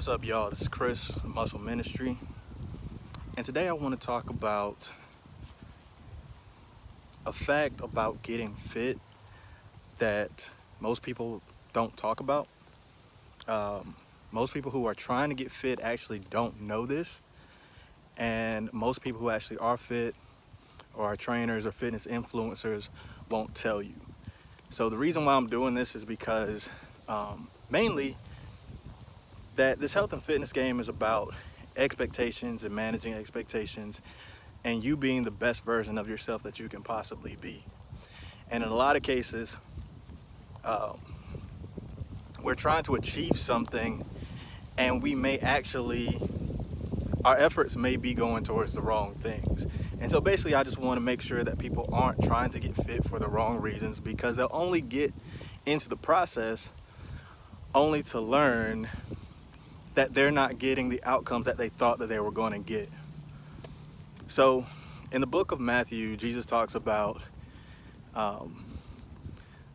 What's up, y'all? This is Chris, Muscle Ministry, and today I want to talk about a fact about getting fit that most people don't talk about. Most people who are trying to get fit actually don't know this, and most people who actually are fit or are trainers or fitness influencers won't tell you. So the reason why I'm doing this is because mainly that this health and fitness game is about expectations and managing expectations and you being the best version of yourself that you can possibly be. And in a lot of cases, we're trying to achieve something and we may actually, our efforts may be going towards the wrong things. And so basically I just want to make sure that people aren't trying to get fit for the wrong reasons, because they'll only get into the process only to learn that they're not getting the outcomes that they thought that they were going to get. So in the book of Matthew, Jesus talks about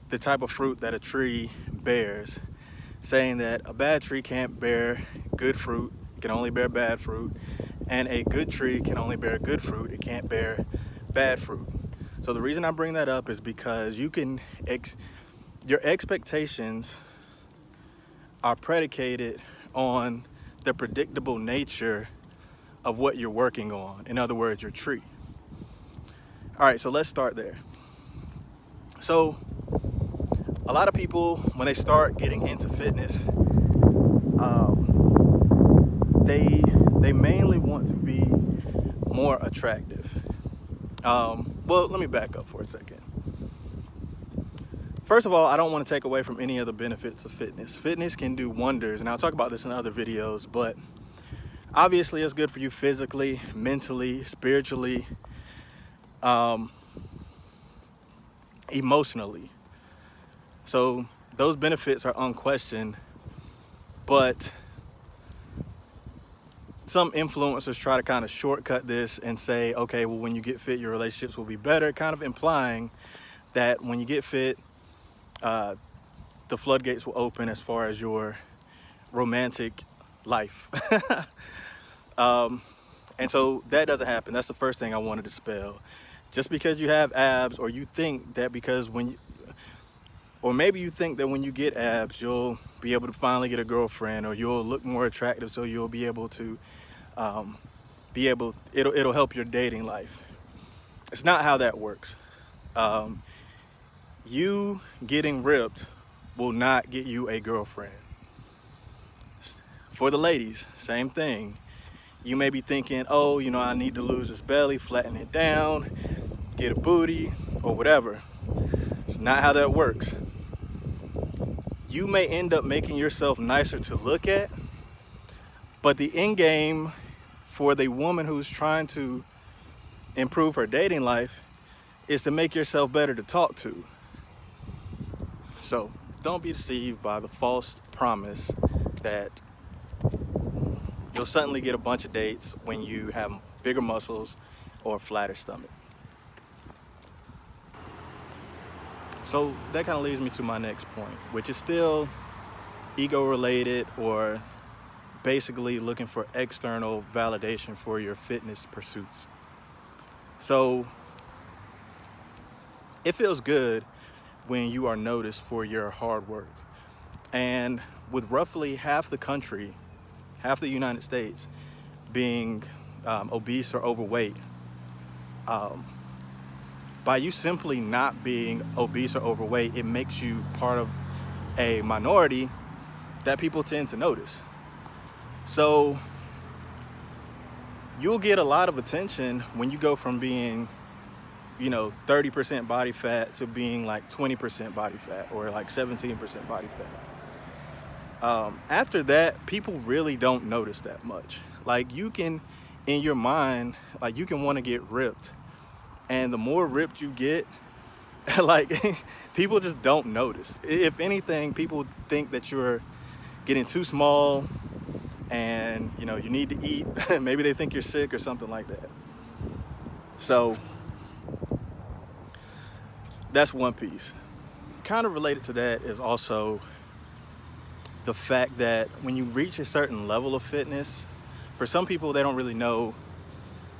the type of fruit that a tree bears, saying that a bad tree can't bear good fruit, it can only bear bad fruit, and a good tree can only bear good fruit, it can't bear bad fruit. So the reason I bring that up is because you can, your expectations are predicated on the predictable nature of what you're working on. In other words, your tree. All right, so let's start there. So a lot of people, when they start getting into fitness, they mainly want to be more attractive. Well, let me back up for a second. First of all, I don't want to take away from any of the benefits of fitness. Fitness can do wonders, and I'll talk about this in other videos, but obviously it's good for you physically, mentally, spiritually, emotionally. So those benefits are unquestioned, but some influencers try to kind of shortcut this and say, okay, well, when you get fit, your relationships will be better, kind of implying that when you get fit, the floodgates will open as far as your romantic life. And so that doesn't happen. That's the first thing I want to dispel. Just because you have abs, or you think that because or maybe you think that when you get abs, you'll be able to finally get a girlfriend, or you'll look more attractive, so you'll be able to, it'll help your dating life. It's not how that works. You getting ripped will not get you a girlfriend. For the ladies, same thing. You may be thinking, oh, I need to lose this belly, flatten it down, get a booty, or whatever. It's not how that works. You may end up making yourself nicer to look at, but the end game for the woman who's trying to improve her dating life is to make yourself better to talk to. So don't be deceived by the false promise that you'll suddenly get a bunch of dates when you have bigger muscles or a flatter stomach. So that kind of leads me to my next point, which is still ego related, or basically looking for external validation for your fitness pursuits. So it feels good when you are noticed for your hard work. And with roughly half the country, half the United States being obese or overweight, by you simply not being obese or overweight, it makes you part of a minority that people tend to notice. So you'll get a lot of attention when you go from being 30% body fat to being like 20% body fat, or like 17% body fat. After that, people really don't notice that much. Like, you can, in your mind, like, you can want to get ripped, and the more ripped you get, like, people just don't notice. If anything, people think that you're getting too small and you need to eat. Maybe they think you're sick or something like that. So that's one piece. Kind of related to that is also the fact that when you reach a certain level of fitness, for some people, they don't really know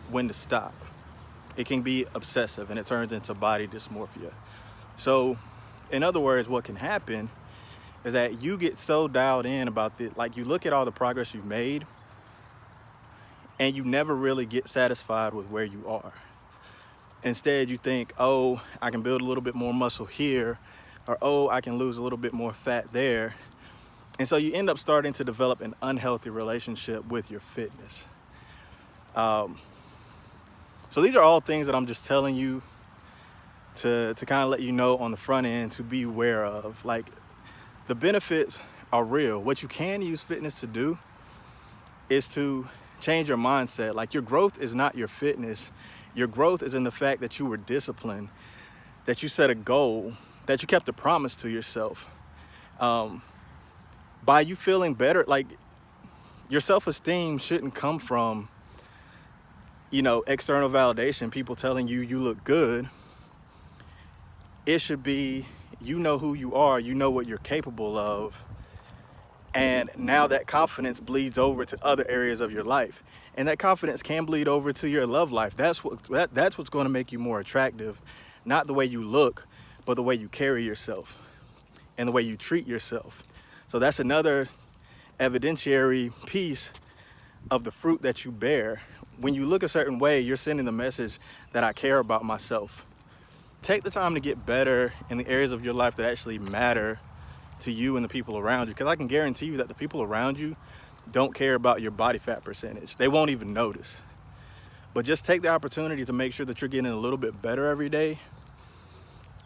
when to stop. It can be obsessive and it turns into body dysmorphia. So, in other words, what can happen is that you get so dialed in about the, like, you look at all the progress you've made and you never really get satisfied with where you are. Instead, you think, oh, I can build a little bit more muscle here, or oh, I can lose a little bit more fat there. And so you end up starting to develop an unhealthy relationship with your fitness. So these are all things that I'm just telling you to kind of let you know on the front end to be aware of. Like, the benefits are real. What you can use fitness to do is to change your mindset. Like, your growth is not your fitness. Your growth is in the fact that you were disciplined, that you set a goal, that you kept a promise to yourself. By you feeling better, like, your self-esteem shouldn't come from, external validation, people telling you you look good. It should be, you know who you are, you know what you're capable of. And now that confidence bleeds over to other areas of your life. And that confidence can bleed over to your love life. That's what's going to make you more attractive. Not the way you look, but the way you carry yourself and the way you treat yourself. So that's another evidentiary piece of the fruit that you bear. When you look a certain way, you're sending the message that I care about myself. Take the time to get better in the areas of your life that actually matter to you and the people around you, because I can guarantee you that the people around you don't care about your body fat percentage. They won't even notice. But just take the opportunity to make sure that you're getting a little bit better every day,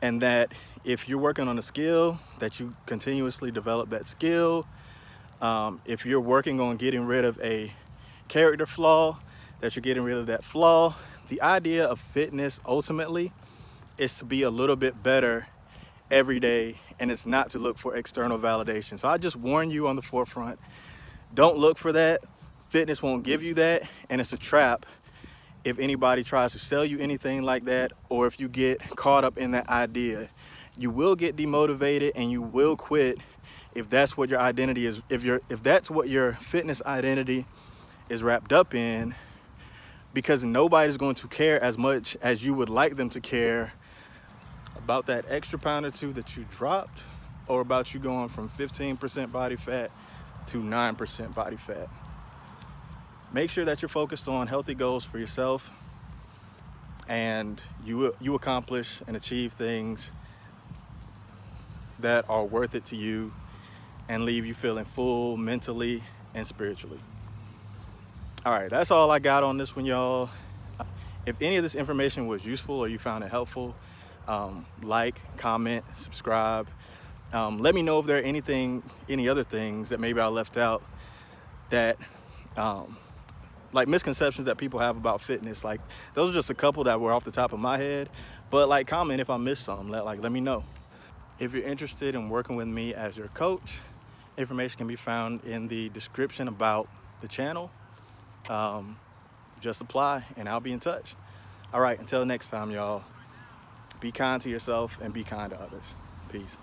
and that if you're working on a skill, that you continuously develop that skill. If you're working on getting rid of a character flaw, that you're getting rid of that flaw. The idea of fitness ultimately is to be a little bit better every day, and it's not to look for external validation. So I just warn you on the forefront, don't look for that. Fitness won't give you that, and it's a trap if anybody tries to sell you anything like that, or if you get caught up in that idea. You will get demotivated and you will quit if that's what your identity is, if that's what your fitness identity is wrapped up in, because nobody's going to care as much as you would like them to care about that extra pound or two that you dropped, or about you going from 15% body fat to 9% body fat. Make sure that you're focused on healthy goals for yourself, and you accomplish and achieve things that are worth it to you and leave you feeling full mentally and spiritually. All right, that's all I got on this one, y'all. If any of this information was useful or you found it helpful, like, comment, subscribe. Let me know if there are any other things that maybe I left out that, like, misconceptions that people have about fitness. Like, those are just a couple that were off the top of my head. But, like, comment if I missed something. Let me know. If you're interested in working with me as your coach, information can be found in the description about the channel. Just apply and I'll be in touch. All right, until next time, y'all, be kind to yourself and be kind to others. Peace.